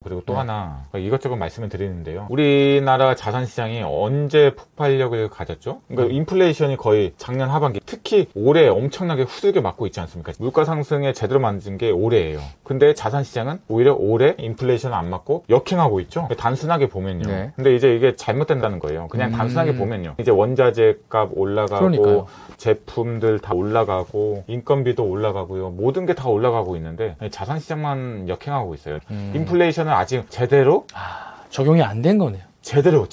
그리고 또 하나 이것저것 말씀을 드리는데요. 우리나라 자산시장이 언제 폭발력을 가졌죠? 그러니까 인플레이션이 거의 작년 하반기, 특히 올해 엄청나게 후들겨 맞고 있지 않습니까? 물가 상승에 제대로 만든 게 올해예요. 근데 자산시장은 오히려 올해 인플레이션 안 맞고 역행하고 있죠. 단순하게 보면요. 네. 근데 이제 이게 잘못된다는 거예요. 그냥 단순하게 보면요. 이제 원자재 값 올라가고 그러니까요. 제품들 다 올라가고 인건비도 올라가고요. 모든 게 다 올라가고 있는데 자산시장만 역행하고 있어요. 인플레이션은 아직 제대로 적용이 안 된 거네요. 제대로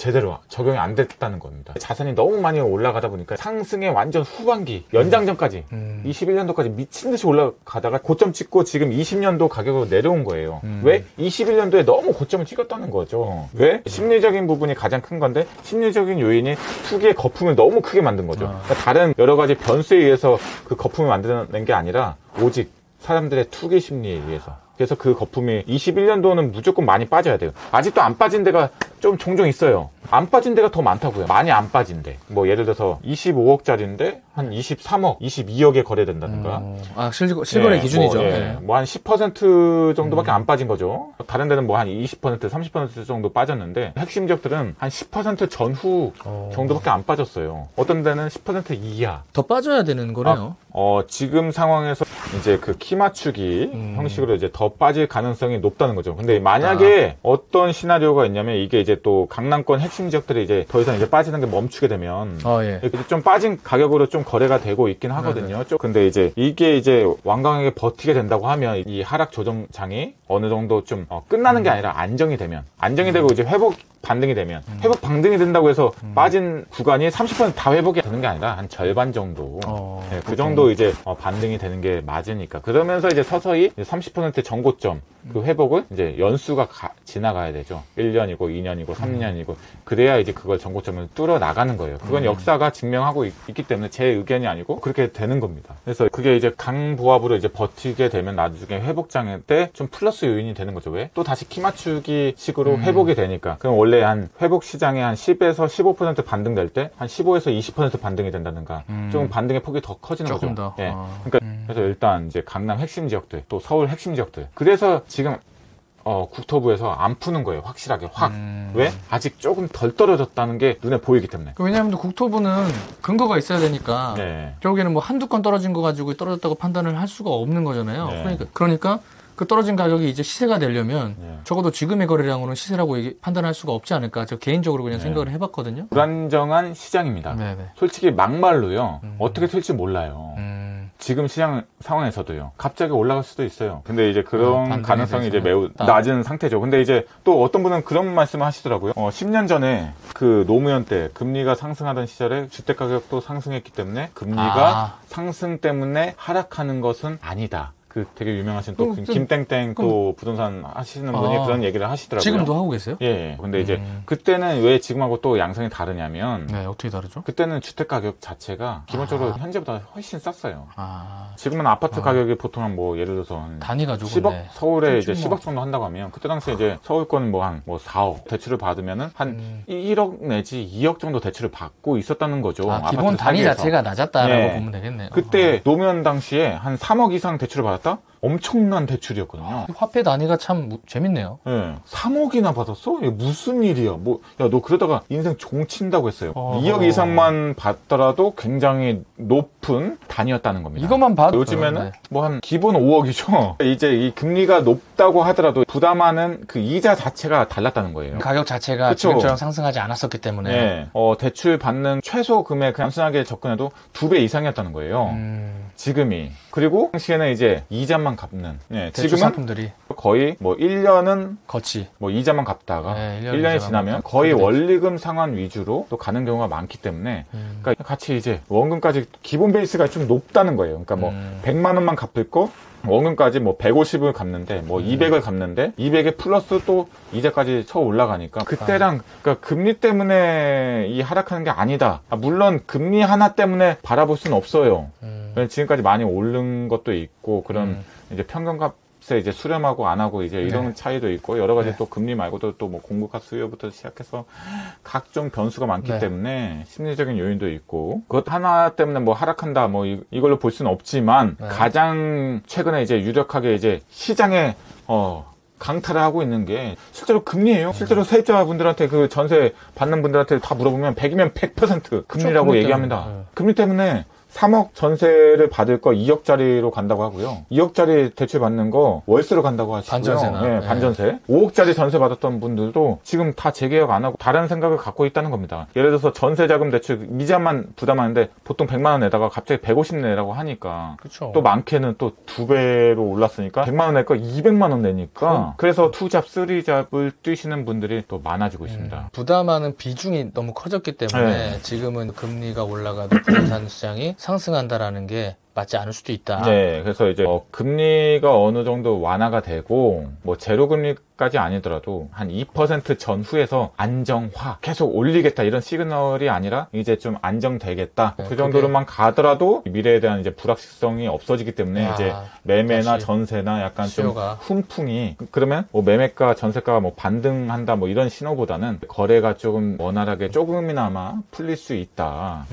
적용이 안 됐다는 겁니다. 자산이 너무 많이 올라가다 보니까 상승의 완전 후반기 연장전까지 21년도까지 미친 듯이 올라가다가 고점 찍고 지금 20년도 가격으로 내려온 거예요. 왜? 21년도에 너무 고점을 찍었다는 거죠. 왜? 심리적인 부분이 가장 큰 건데 심리적인 요인이 투기의 거품을 너무 크게 만든 거죠. 그러니까 다른 여러 가지 변수에 의해서 그 거품을 만드는 게 아니라 오직 사람들의 투기 심리에 의해서. 그래서 그 거품이 21년도는 무조건 많이 빠져야 돼요. 아직도 안 빠진 데가 좀 종종 있어요. 안 빠진 데가 더 많다고요. 많이 안 빠진 데. 뭐 예를 들어서 25억짜리인데 한 23억, 22억에 거래된다든가. 실거래 기준이죠. 뭐 한 10% 정도밖에 안 빠진 거죠. 다른 데는 뭐 한 20%, 30% 정도 빠졌는데 핵심 지역들은 한 10% 전후 정도밖에 안 빠졌어요. 어떤 데는 10% 이하. 더 빠져야 되는 거네요. 지금 상황에서 이제 그 키 맞추기 형식으로 이제 더 빠질 가능성이 높다는 거죠. 근데 만약에 어떤 시나리오가 있냐면 이게 이제 또 강남권 핵심 지역들이 이제 더 이상 이제 빠지는 게 멈추게 되면 좀 빠진 가격으로 좀 거래가 되고 있긴 하거든요. 근데 이제 이게 이제 완강하게 버티게 된다고 하면 이 하락 조정장이 어느 정도 좀 끝나는 게 아니라 안정이 되고 이제 회복 반등이 되면 회복 반등이 된다고 해서 빠진 구간이 30%다 회복이 되는 게 아니라 한 절반 정도 그 정도 이제 반등이 되는 게 맞으니까 그러면서 이제 서서히 30% 전고점 그 회복을 이제 연수가 지나가야 되죠. 1년이고 2년이고 3년이고 그래야 이제 그걸 전고점을 뚫어 나가는 거예요. 그건 역사가 증명하고 있기 때문에 제 의견이 아니고 그렇게 되는 겁니다. 그래서 그게 이제 강보합으로 이제 버티게 되면 나중에 회복장 때 좀 플러스 요인이 되는 거죠. 왜? 또 다시 키 맞추기 식으로 회복이 되니까. 그럼 원래 한 회복 시장에 한 10에서 15% 반등될 때 한 15에서 20% 반등이 된다든가 좀 반등의 폭이 더 커지는 조금 거죠. 더. 그러니까 그래서 일단 이제 강남 핵심 지역들 또 서울 핵심 지역들 그래서 지금 국토부에서 안 푸는 거예요. 확실하게 확. 왜? 아직 조금 덜 떨어졌다는 게 눈에 보이기 때문에. 왜냐하면 국토부는 근거가 있어야 되니까 결국에는 뭐 한두 건 떨어진 거 가지고 떨어졌다고 판단을 할 수가 없는 거잖아요. 그러니까 그 떨어진 가격이 이제 시세가 되려면 적어도 지금의 거래량으로는 시세라고 판단할 수가 없지 않을까. 저 개인적으로 그냥 생각을 해봤거든요. 불안정한 시장입니다. 솔직히 막말로요. 어떻게 될지 몰라요. 지금 시장 상황에서도요. 갑자기 올라갈 수도 있어요. 근데 이제 그런 가능성이 이제 매우 낮은 상태죠. 근데 이제 또 어떤 분은 그런 말씀을 하시더라고요. 10년 전에 그 노무현 때 금리가 상승하던 시절에 주택 가격도 상승했기 때문에 금리가 상승 때문에 하락하는 것은 아니다. 그 되게 유명하신 또 김땡땡 또 부동산 하시는 분이 그런 얘기를 하시더라고요. 지금도 하고 계세요? 예. 근데 이제 그때는 왜 지금하고 또 양상이 다르냐면 어떻게 다르죠? 그때는 주택 가격 자체가 기본적으로 현재보다 훨씬 쌌어요. 지금은 아파트 가격이 보통 한 뭐 예를 들어서 한 단위 가지고 10억 서울에 이제 10억 정도 한다고 하면 그때 당시에 이제 서울권 뭐 한 4억 대출을 받으면은 한 1억 내지 2억 정도 대출을 받고 있었다는 거죠. 기본 단위 자체가 낮았다라고 보면 되겠네요. 그때 노무현 당시에 한 3억 이상 대출을 받았다? 엄청난 대출이었거든요. 화폐 단위가 참 재밌네요. 3억이나 받았어? 이게 무슨 일이야? 야, 너 그러다가 인생 종친다고 했어요. 2억 이상만 받더라도 굉장히 높은 단위였다는 겁니다. 이것만 봐도 요즘에는 뭐 한 기본 5억이죠. 이제 이 금리가 높다고 하더라도 부담하는 그 이자 자체가 달랐다는 거예요. 가격 자체가 지금처럼 상승하지 않았었기 때문에. 대출 받는 최소 금액 단순하게 접근해도 2배 이상이었다는 거예요. 지금이. 그리고 당시에는 이제 이자만 갚는. 대출 상품들이 거의 뭐 1년은 거치. 뭐 이자만 갚다가 1년이 지나면 거의 원리금 상환 위주로 또 가는 경우가 많기 때문에 그러니까 같이 이제 원금까지 기본 베이스가 좀 높다는 거예요. 그러니까 뭐 100만 원만 갚을 거 원금까지 뭐 150을 갚는데 뭐 200을 갚는데 200에 플러스 또 이자까지 쳐 올라가니까 그때랑 그러니까 금리 때문에 이 하락하는 게 아니다. 물론 금리 하나 때문에 바라볼 수는 없어요. 지금까지 많이 오른 것도 있고 그런 이제 평균값에 이제 수렴하고 안 하고 이제 이런 차이도 있고 여러 가지 또 금리 말고도 또 뭐 공급과 수요부터 시작해서 각종 변수가 많기 때문에 심리적인 요인도 있고 그것 하나 때문에 뭐 하락한다 뭐 이걸로 볼 수는 없지만 가장 최근에 이제 유력하게 이제 시장에 강탈을 하고 있는 게 실제로 금리예요. 실제로 세입자분들한테 그 전세 받는 분들한테 다 물어보면 100이면 100% 금리라고 금리 얘기합니다. 때문에. 금리 때문에 3억 전세를 받을 거 2억짜리로 간다고 하고요. 2억짜리 대출 받는 거 월세로 간다고 하시고요. 반전세나. 네, 반전세. 5억짜리 전세 받았던 분들도 지금 다 재계약 안 하고 다른 생각을 갖고 있다는 겁니다. 예를 들어서 전세자금 대출 이자만 부담하는데 보통 100만 원 내다가 갑자기 150 내라고 하니까 그쵸. 또 많게는 또 2배로 올랐으니까 100만 원 낼 거 200만 원 내니까 그래서 2잡, 3잡을 뛰시는 분들이 또 많아지고 있습니다. 부담하는 비중이 너무 커졌기 때문에 지금은 금리가 올라가도 부동산 시장이 상승한다라는 게 맞지 않을 수도 있다. 네, 그래서 이제 금리가 어느 정도 완화가 되고 뭐 제로 금리까지 아니더라도 한 2% 전후에서 안정화 계속 올리겠다 이런 시그널이 아니라 이제 좀 안정되겠다. 그 정도로만 가더라도 미래에 대한 이제 불확실성이 없어지기 때문에 이제 매매나 전세나 약간 수요가. 좀 훈풍이 그러면 뭐 매매가 전세가가 뭐 반등한다 뭐 이런 신호보다는 거래가 조금 원활하게 조금이나마 풀릴 수 있다.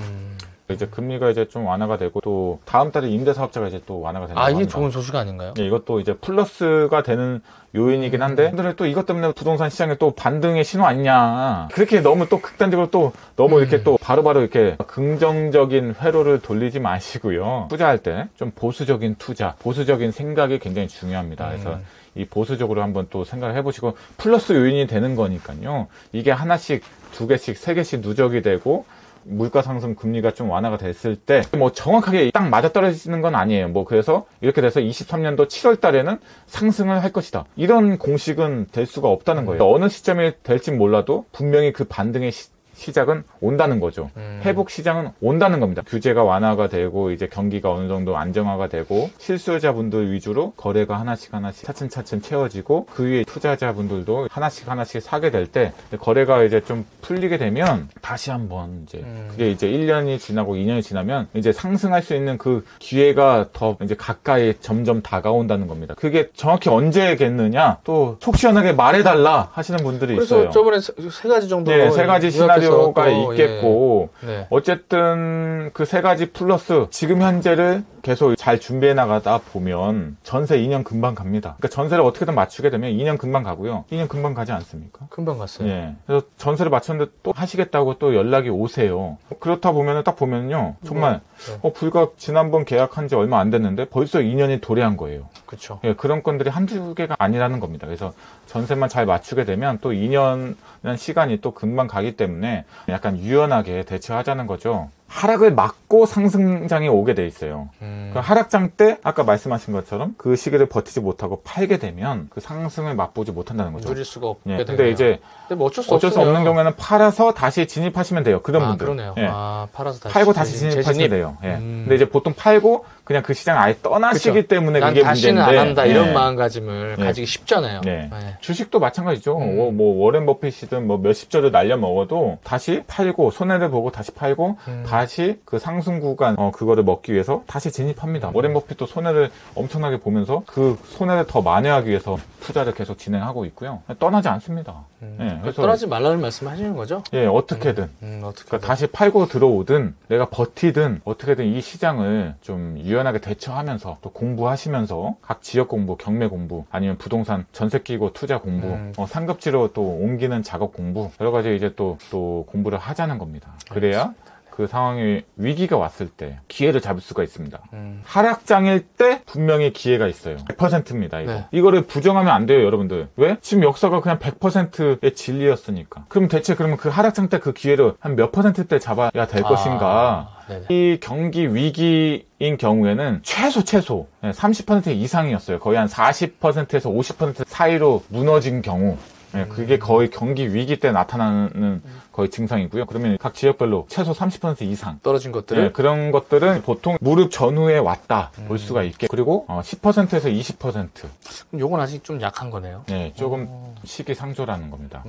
이제 금리가 이제 좀 완화가 되고 또 다음 달에 임대사업자가 이제 또 완화가 된다고 이게 합니다. 좋은 소식 아닌가요? 네, 이것도 이제 플러스가 되는 요인이긴 한데 근데 또 이것 때문에 부동산 시장에 또 반등의 신호 아니냐 그렇게 너무 또 극단적으로 또 너무 이렇게 또 바로바로 이렇게 긍정적인 회로를 돌리지 마시고요. 투자할 때 좀 보수적인 투자, 보수적인 생각이 굉장히 중요합니다. 그래서 이 보수적으로 한번 또 생각을 해보시고 플러스 요인이 되는 거니까요. 이게 하나씩, 두 개씩, 세 개씩 누적이 되고 물가 상승 금리가 좀 완화가 됐을 때 뭐 정확하게 딱 맞아떨어지는 건 아니에요. 뭐 그래서 이렇게 돼서 23년도 7월 달에는 상승을 할 것이다. 이런 공식은 될 수가 없다는 거예요. 어느 시점이 될지 몰라도 분명히 그 반등의 시작은 온다는 거죠. 회복 시장은 온다는 겁니다. 규제가 완화가 되고 이제 경기가 어느 정도 안정화가 되고 실수요자분들 위주로 거래가 하나씩 차츰차츰 채워지고 그 위에 투자자분들도 하나씩 사게 될 때 거래가 이제 좀 풀리게 되면 다시 한번 이제 그게 이제 1년이 지나고 2년이 지나면 이제 상승할 수 있는 그 기회가 더 이제 가까이 점점 다가온다는 겁니다. 그게 정확히 언제겠느냐 또 속 시원하게 말해달라 하시는 분들이 있어요. 그래서 저번에 세 가지 정도 네, 세 가지 시나리오가 있겠고 네. 어쨌든 그 세 가지 플러스 지금 현재를 계속 잘 준비해 나가다 보면 전세 2년 금방 갑니다. 그러니까 전세를 어떻게든 맞추게 되면 2년 금방 가고요. 2년 금방 가지 않습니까? 금방 갔어요. 예. 그래서 전세를 맞췄는데 또 하시겠다고 또 연락이 오세요. 그렇다 보면은 딱 보면요. 정말 불과 지난번 계약한 지 얼마 안 됐는데 벌써 2년이 도래한 거예요. 그렇죠. 예, 그런 건들이 한두 개가 아니라는 겁니다. 그래서 전세만 잘 맞추게 되면 또 2년이라는 시간이 또 금방 가기 때문에 약간 유연하게 대처하자는 거죠. 하락을 막고 상승장이 오게 돼 있어요. 그 하락장 때 아까 말씀하신 것처럼 그 시기를 버티지 못하고 팔게 되면 그 상승을 맛보지 못한다는 거죠. 누릴 수가 없게 예, 되네요. 근데 이제 뭐 어쩔 수 없는 경우에는 팔아서 다시 진입하시면 돼요. 그런 분들. 그러네요. 예. 팔아서 다시 팔고 다시 진입하시면 돼요. 예. 근데 이제 보통 팔고 그냥 그 시장 아예 떠나시기 그쵸. 때문에 난 그게 다시는 문제인데. 안 한다 예. 이런 마음가짐을 예. 가지기 쉽잖아요. 네. 네. 주식도 마찬가지죠. 뭐 워렌 버핏이든 뭐 몇십 조를 날려 먹어도 다시 팔고 손해를 보고 다시 팔고 다시 그 상승 구간 그거를 먹기 위해서 다시 진입합니다. 워렌 버핏도 손해를 엄청나게 보면서 그 손해를 더 만회하기 위해서 투자를 계속 진행하고 있고요. 떠나지 않습니다. 예, 그래서 떠나지 말라는 말씀하시는 거죠? 예, 어떻게든. 그러니까 다시 팔고 들어오든 내가 버티든 어떻게든 이 시장을 좀 유연하게 대처하면서 또 공부하시면서 각 지역 공부, 경매 공부 아니면 부동산 전세 끼고 투자 공부, 상급지로 또 옮기는 작업 공부 여러 가지 이제 또 공부를 하자는 겁니다. 그래야 그 상황에 위기가 왔을 때 기회를 잡을 수가 있습니다. 하락장일 때 분명히 기회가 있어요. 100%입니다. 이거. 네. 이거를 부정하면 안 돼요, 여러분들. 왜? 지금 역사가 그냥 100%의 진리였으니까. 그럼 대체 그러면 그 하락장 때 그 기회를 한 몇 %대 잡아야 될 것인가? 네네. 이 경기 위기인 경우에는 최소 30% 이상이었어요. 거의 한 40%에서 50% 사이로 무너진 경우. 네, 그게 거의 경기 위기 때 나타나는 거의 증상이고요. 그러면 각 지역별로 최소 30% 이상 떨어진 것들을 네, 그런 것들은 보통 무릎 전후에 왔다 볼 수가 있게 그리고 10%에서 20% 요건 아직 좀 약한 거네요. 네, 조금 시기상조라는 겁니다.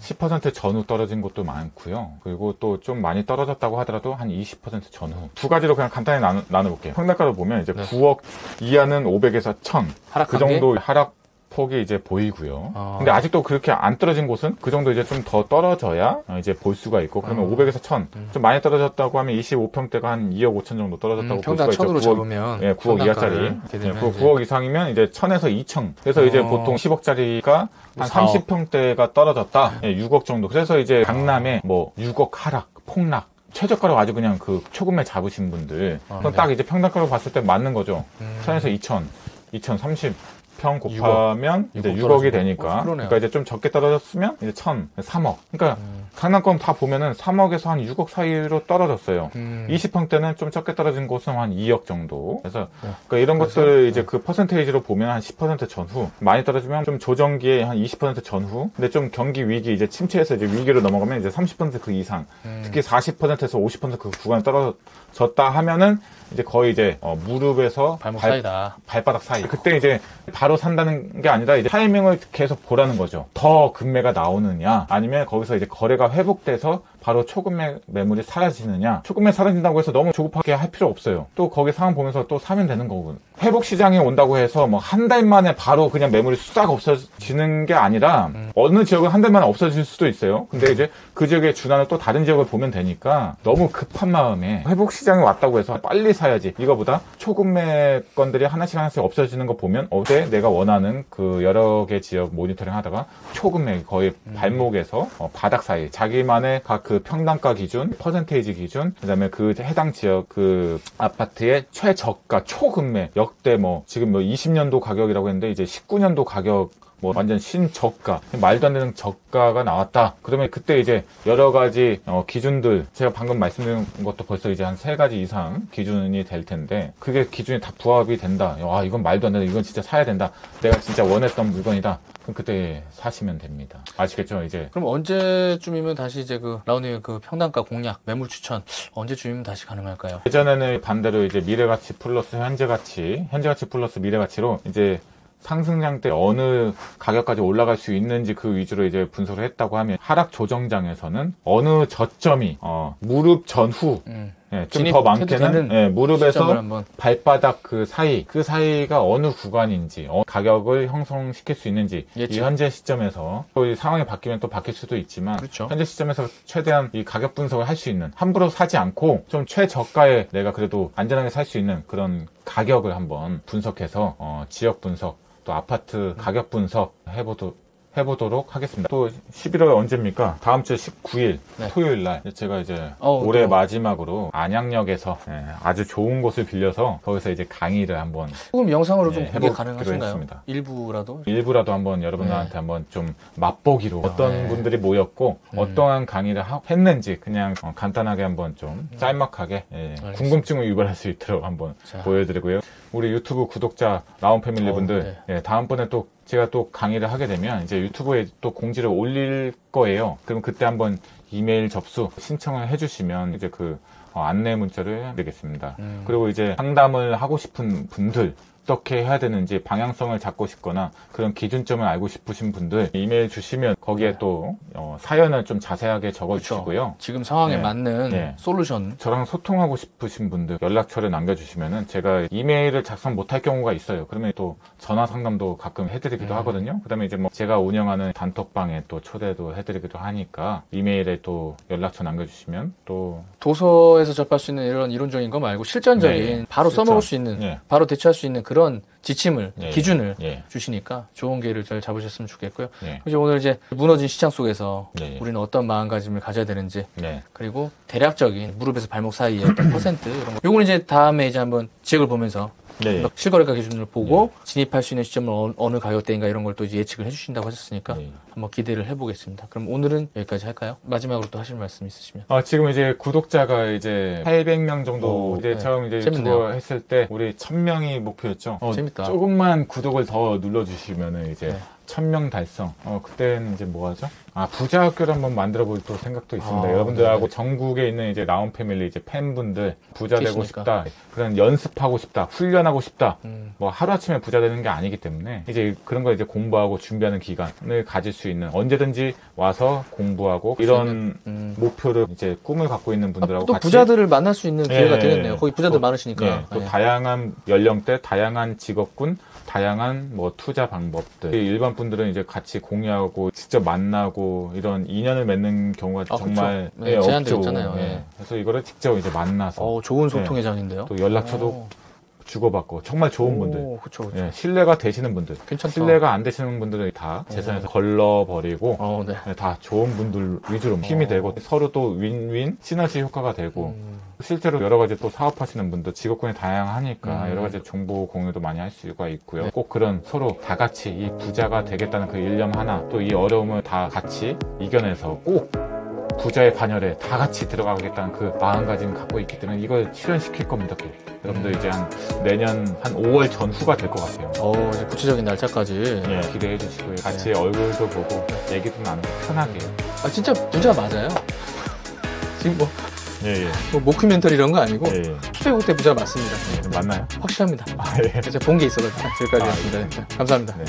10% 전후 떨어진 것도 많고요. 그리고 또 좀 많이 떨어졌다고 하더라도 한 20% 전후. 두 가지로 그냥 간단히 나눠볼게요. 평당가로 보면 이제 9억 이하는 500에서 1000. 그 정도 하락 폭이 이제 보이고요. 근데 아직도 그렇게 안 떨어진 곳은 그 정도 이제 좀 더 떨어져야 이제 볼 수가 있고, 그러면 500에서 1000. 좀 많이 떨어졌다고 하면 25평대가 한 2억 5천 정도 떨어졌다고 볼 수가 있죠. 1000으로 잡으면. 예, 9억 이하짜리. 예, 9억 이상이면 이제 1000에서 2000. 그래서 이제 보통 10억짜리가 한 30평대가 떨어졌다. 예, 6억 정도. 그래서 이제 강남에 뭐 6억 하락, 폭락. 최저가로 아주 그냥 그 초급매 잡으신 분들. 그럼 딱 이제 평당가로 봤을 때 맞는 거죠. 1000에서 2000, 2030평 곱하면 이제 6억이 되니까. 그러니까 이제 좀 적게 떨어졌으면 이제 1000, 3억. 그러니까 강남권 다 보면은 3억에서 한 6억 사이로 떨어졌어요. 20평대는 좀 적게 떨어진 곳은 한 2억 정도. 그래서 그러니까 이런 것들 이제 그 퍼센테이지로 보면 한 10% 전후. 많이 떨어지면 좀 조정기에 한 20% 전후. 근데 좀 경기 위기 이제 침체해서 이제 위기로 넘어가면 이제 30% 그 이상. 특히 40%에서 50% 그 구간에 떨어졌다 하면은 이제 거의 이제 무릎에서 발목 사이다. 발바닥 사이. 그때 이제 바로 산다는 게 아니라 이제 타이밍을 계속 보라는 거죠. 더 급매가 나오느냐, 아니면 거기서 이제 거래가 회복돼서 바로 초급매 매물이 사라지느냐. 초급매 사라진다고 해서 너무 조급하게 할 필요 없어요. 또 거기 상황 보면서 또 사면 되는 거고. 회복 시장이 온다고 해서 뭐 한 달 만에 바로 그냥 매물이 싹 없어지는 게 아니라 어느 지역은 한 달 만에 없어질 수도 있어요. 근데 이제 그 지역에 준하는 또 다른 지역을 보면 되니까 너무 급한 마음에 회복 시장이 왔다고 해서 빨리 사야지. 이거보다 초급매 건들이 하나씩 없어지는 거 보면 어제 내가 원하는 그 여러 개 지역 모니터링 하다가 초급매 거의 발목에서 바닥 사이 자기만의 각 그 평당가 기준, 퍼센테이지 기준, 그다음에 그 해당 지역 그 아파트의 최저가 초급매 역대 뭐 지금 뭐 20년도 가격이라고 했는데 이제 19년도 가격 뭐 완전 신저가, 말도 안 되는 저가가 나왔다. 그러면 그때 이제 여러 가지 기준들, 제가 방금 말씀드린 것도 벌써 이제 한 3가지 이상 기준이 될 텐데, 그게 기준이 다 부합이 된다. 와, 이건 말도 안 된다. 이건 진짜 사야 된다. 내가 진짜 원했던 물건이다. 그럼 그때 사시면 됩니다. 아시겠죠? 이제. 그럼 언제쯤이면 다시 이제 그 라운드의 그 평당가 공략, 매물 추천 언제쯤이면 다시 가능할까요? 예전에는 반대로 이제 미래가치 플러스 현재가치 플러스 미래가치로 이제 상승장 때 어느 가격까지 올라갈 수 있는지 그 위주로 이제 분석을 했다고 하면, 하락 조정장에서는 어느 저점이 무릎 전후 예, 좀 더 많게는 예, 무릎에서 발바닥 그 사이가 어느 구간인지, 가격을 형성시킬 수 있는지, 이 현재 시점에서 또 이 상황이 바뀌면 또 바뀔 수도 있지만, 그렇죠. 현재 시점에서 최대한 이 가격 분석을 할 수 있는, 함부로 사지 않고 좀 최저가에 내가 그래도 안전하게 살 수 있는 그런 가격을 한번 분석해서 지역 분석, 또 아파트 가격 분석 해보도록 하겠습니다. 또 11월 언제입니까? 다음 주 19일 토요일 날 제가 이제 올해 마지막으로 안양역에서 아주 좋은 곳을 빌려서 거기서 이제 강의를 한번 조금 영상으로 좀 공개 가능하신가요? 했습니다. 일부라도 한번 여러분들한테 한번 좀 맛보기로 어떤 분들이 모였고 어떠한 강의를 했는지 그냥 간단하게 한번 좀 짤막하게 궁금증을 유발할 수 있도록 한번 보여드리고요. 우리 유튜브 구독자 라운 패밀리 분들 다음번에 또 제가 또 강의를 하게 되면 이제 유튜브에 또 공지를 올릴 거예요. 그럼 그때 한번 이메일 접수 신청을 해주시면 이제 그 안내 문자를 드리겠습니다. 그리고 이제 상담을 하고 싶은 분들, 어떻게 해야 되는지 방향성을 잡고 싶거나 그런 기준점을 알고 싶으신 분들 이메일 주시면 거기에 또 사연을 좀 자세하게 적어주시고요. 지금 상황에 맞는 솔루션. 저랑 소통하고 싶으신 분들 연락처를 남겨주시면은 제가 이메일을 작성 못할 경우가 있어요. 그러면 또 전화 상담도 가끔 해드리기도 하거든요. 그다음에 이제 뭐 제가 운영하는 단톡방에 또 초대도 해드리기도 하니까 이메일에 또 연락처 남겨주시면 또 도서에서 접할 수 있는 이런 이론적인 거 말고 실전적인 바로 써먹을 수 있는 바로 대처할 수 있는 그런 지침을, 기준을 주시니까 좋은 기회를 잘 잡으셨으면 좋겠고요. 이제 오늘 이제 무너진 시장 속에서 우리는 어떤 마음가짐을 가져야 되는지, 그리고 대략적인 무릎에서 발목 사이의 어떤 퍼센트 이런 거. 요거는 이제 다음에 이제 한번 지역을 보면서 실거래가 기준을 보고 진입할 수 있는 시점은 어느 가격대인가 이런 걸 또 이제 예측을 해주신다고 하셨으니까 한번 기대를 해보겠습니다. 그럼 오늘은 여기까지 할까요? 마지막으로 또 하실 말씀 있으시면. 지금 이제 구독자가 이제 800명 정도 이제 처음 이제 유튜브 했을 때 우리 1000명이 목표였죠. 재밌다. 조금만 구독을 더 눌러주시면은 이제 1000명 달성. 그때는 이제 뭐 하죠? 부자 학교를 한번 만들어 볼 또 생각도 있습니다. 여러분들하고 네네. 전국에 있는 이제 나온 패밀리 이제 팬분들 부자 되고 계시니까. 싶다. 그런 연습하고 싶다. 훈련하고 싶다. 뭐 하루아침에 부자 되는 게 아니기 때문에 이제 그런 거 이제 공부하고 준비하는 기간을 가질 수 있는 언제든지 와서 공부하고 이런 목표를 이제 꿈을 갖고 있는 분들하고 또 같이 부자들을 만날 수 있는 기회가 예, 되겠네요. 거기 부자들 또, 많으시니까. 예, 또 다양한 연령대, 다양한 직업군, 다양한 뭐 투자 방법들. 일반 분들은 이제 같이 공유하고 직접 만나고 이런 인연을 맺는 경우가 정말 그렇죠. 네, 제한되어 없죠. 있잖아요. 예. 그래서 이거를 직접 이제 만나서 좋은 소통의 장인데요. 또 연락처도 주고받고 정말 좋은 분들. 그쵸. 예, 신뢰가 되시는 분들. 괜찮다. 신뢰가 안 되시는 분들은 다 재산에서 걸러버리고 네. 다 좋은 분들 위주로 힘이 되고 서로 또 윈윈 시너지 효과가 되고 실제로 여러 가지 또 사업하시는 분들 직업군이 다양하니까 여러 가지 정보 공유도 많이 할 수가 있고요. 네. 꼭 그런 서로 다 같이 이 부자가 되겠다는 그 일념 하나 또 이 어려움을 다 같이 이겨내서 꼭 부자의 반열에 다 같이 들어가겠다는 그 마음가짐을 갖고 있기 때문에 이걸 실현시킬 겁니다. 또. 여러분들 이제 내년 한 5월 전후가 될 것 같아요. 이제 구체적인 날짜까지. 예, 기대해 주시고요. 같이 얼굴도 보고 얘기도 나누고 편하게. 진짜 부자가 맞아요. 지금 예. 모큐멘터리 이런 거 아니고 예. 수제국대 부자 맞습니다. 맞나요? 확실합니다. 예. 제가 본 게 있어가지고 여기까지였습니다. 감사합니다. 네.